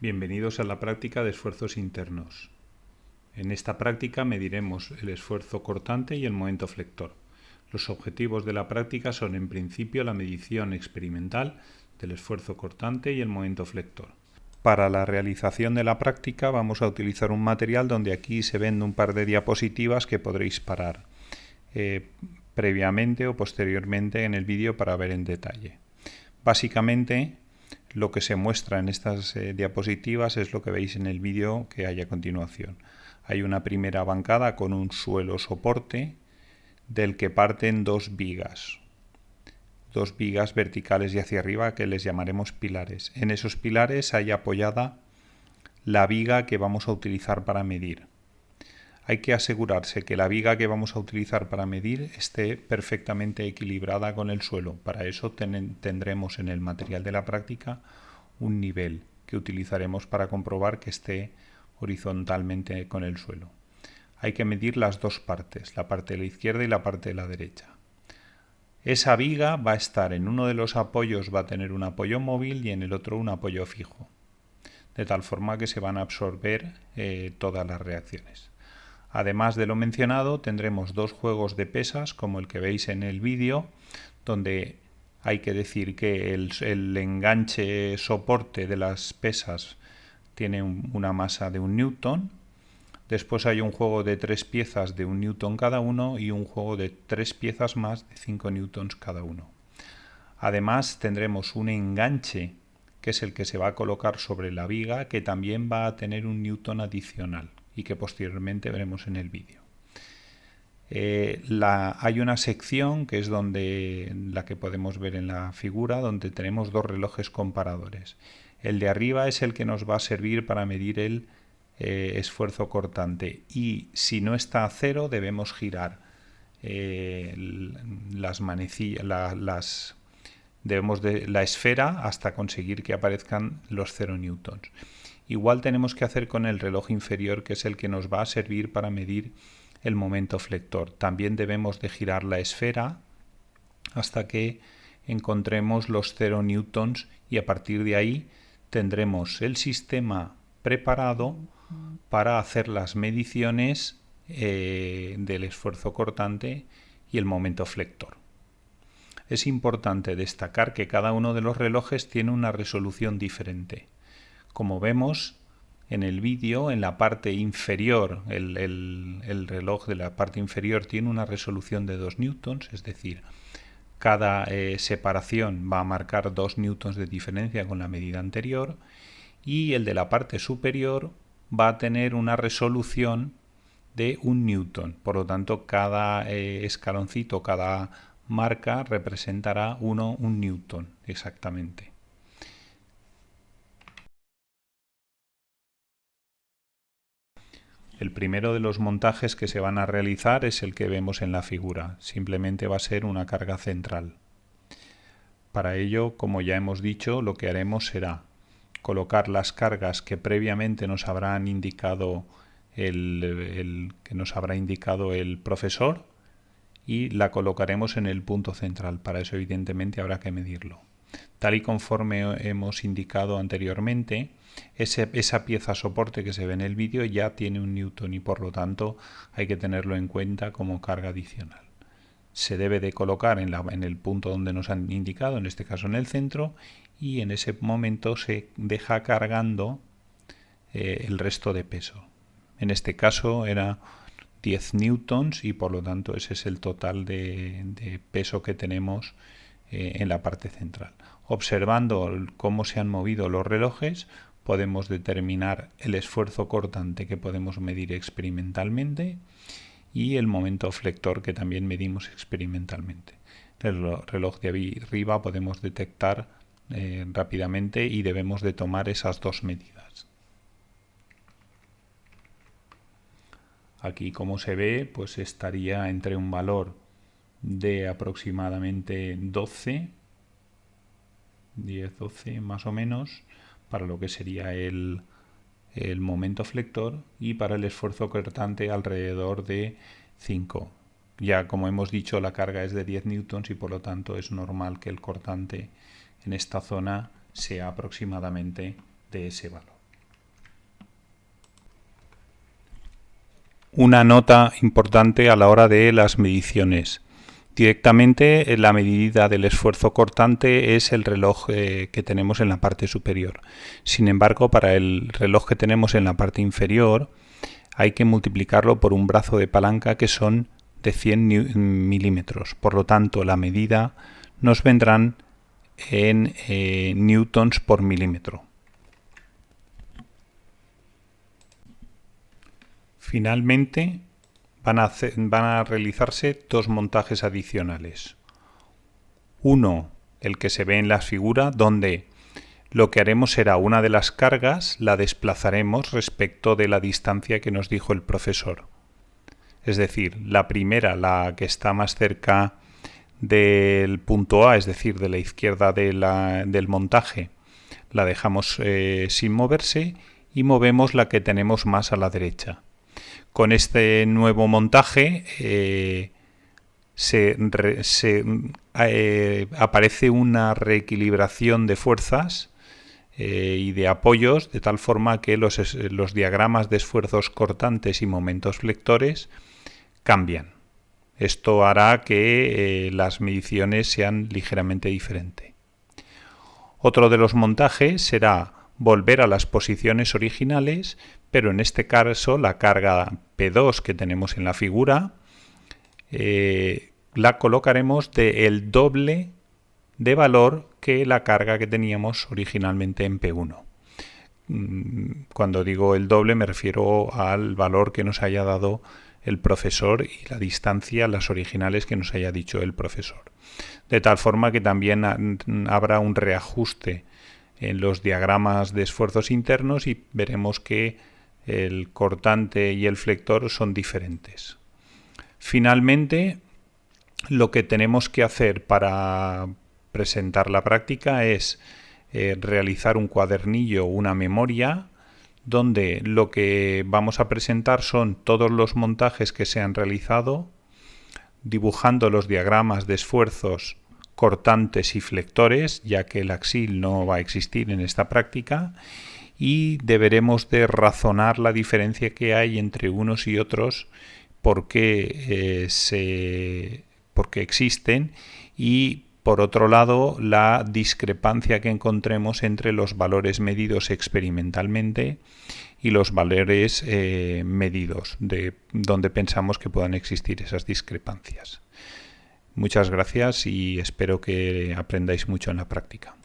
Bienvenidos a la práctica de esfuerzos internos. En esta práctica mediremos el esfuerzo cortante y el momento flector. Los objetivos de la práctica son en principio la medición experimental del esfuerzo cortante y el momento flector. Para la realización de la práctica vamos a utilizar un material donde aquí se ven un par de diapositivas que podréis parar previamente o posteriormente en el vídeo para ver en detalle. Básicamente, lo que se muestra en estas diapositivas es lo que veis en el vídeo que hay a continuación. Hay una primera bancada con un suelo soporte del que parten dos vigas verticales y hacia arriba que les llamaremos pilares. En esos pilares hay apoyada la viga que vamos a utilizar para medir. Hay que asegurarse que la viga que vamos a utilizar para medir esté perfectamente equilibrada con el suelo. Para eso tendremos en el material de la práctica un nivel que utilizaremos para comprobar que esté horizontalmente con el suelo. Hay que medir las dos partes, la parte de la izquierda y la parte de la derecha. Esa viga va a estar en uno de los apoyos, va a tener un apoyo móvil y en el otro un apoyo fijo, de tal forma que se van a absorber todas las reacciones. Además de lo mencionado, tendremos dos juegos de pesas, como el que veis en el vídeo, donde hay que decir que el enganche soporte de las pesas tiene una masa de 1 newton. Después hay un juego de 3 piezas de 1 newton cada uno y un juego de 3 piezas más de 5 newtons cada uno. Además tendremos un enganche que es el que se va a colocar sobre la viga, que también va a tener 1 newton adicional y que posteriormente veremos en el vídeo. Hay una sección que es donde la que podemos ver en la figura, donde tenemos dos relojes comparadores. El de arriba es el que nos va a servir para medir el esfuerzo cortante, y si no está a cero debemos girar las manecillas, la esfera hasta conseguir que aparezcan los 0 newtons. Igual tenemos que hacer con el reloj inferior, que es el que nos va a servir para medir el momento flector. También debemos de girar la esfera hasta que encontremos los 0 newtons y a partir de ahí tendremos el sistema preparado para hacer las mediciones del esfuerzo cortante y el momento flector. Es importante destacar que cada uno de los relojes tiene una resolución diferente. Como vemos en el vídeo, en la parte inferior, el reloj de la parte inferior tiene una resolución de 2 newtons, es decir, cada separación va a marcar 2 newtons de diferencia con la medida anterior, y el de la parte superior va a tener una resolución de 1 newton. Por lo tanto, cada escaloncito, cada marca representará 1 newton exactamente. El primero de los montajes que se van a realizar es el que vemos en la figura. Simplemente va a ser una carga central. Para ello, como ya hemos dicho, lo que haremos será colocar las cargas que previamente nos habrán indicado el profesor, y la colocaremos en el punto central. Para eso evidentemente habrá que medirlo. Tal y conforme hemos indicado anteriormente, esa pieza soporte que se ve en el vídeo ya tiene 1 newton y por lo tanto hay que tenerlo en cuenta como carga adicional. Se debe de colocar en el punto donde nos han indicado, en este caso en el centro, y en ese momento se deja cargando el resto de peso. En este caso era 10 newtons y por lo tanto ese es el total de peso que tenemos en la parte central. Observando cómo se han movido los relojes, podemos determinar el esfuerzo cortante que podemos medir experimentalmente y el momento flector que también medimos experimentalmente. El reloj de arriba podemos detectar rápidamente y debemos de tomar esas dos medidas. Aquí, como se ve, pues estaría entre un valor de aproximadamente 10-12 más o menos para lo que sería el momento flector, y para el esfuerzo cortante alrededor de 5. Ya como hemos dicho, la carga es de 10 newtons y por lo tanto es normal que el cortante en esta zona sea aproximadamente de ese valor. Una nota importante a la hora de las mediciones. Directamente la medida del esfuerzo cortante es el reloj que tenemos en la parte superior. Sin embargo, para el reloj que tenemos en la parte inferior hay que multiplicarlo por un brazo de palanca que son de 100 milímetros. Por lo tanto, la medida nos vendrán en newtons por milímetro. Finalmente, van a realizarse dos montajes adicionales. Uno, el que se ve en la figura, donde lo que haremos será una de las cargas, la desplazaremos respecto de la distancia que nos dijo el profesor. Es decir, la primera, la que está más cerca del punto A, es decir, de la izquierda del montaje, la dejamos sin moverse y movemos la que tenemos más a la derecha. Con este nuevo montaje aparece una reequilibración de fuerzas y de apoyos, de tal forma que los diagramas de esfuerzos cortantes y momentos flectores cambian. Esto hará que las mediciones sean ligeramente diferentes. Otro de los montajes será volver a las posiciones originales, pero en este caso la carga P2 que tenemos en la figura la colocaremos del doble de valor que la carga que teníamos originalmente en P1. Cuando digo el doble me refiero al valor que nos haya dado el profesor y la distancia, las originales que nos haya dicho el profesor. De tal forma que también habrá un reajuste en los diagramas de esfuerzos internos y veremos que el cortante y el flector son diferentes. Finalmente, lo que tenemos que hacer para presentar la práctica es realizar un cuadernillo, una memoria, donde lo que vamos a presentar son todos los montajes que se han realizado, dibujando los diagramas de esfuerzos cortantes y flectores, ya que el axil no va a existir en esta práctica, y deberemos de razonar la diferencia que hay entre unos y otros, porque existen, y por otro lado la discrepancia que encontremos entre los valores medidos experimentalmente y los valores medidos, de donde pensamos que puedan existir esas discrepancias. Muchas gracias y espero que aprendáis mucho en la práctica.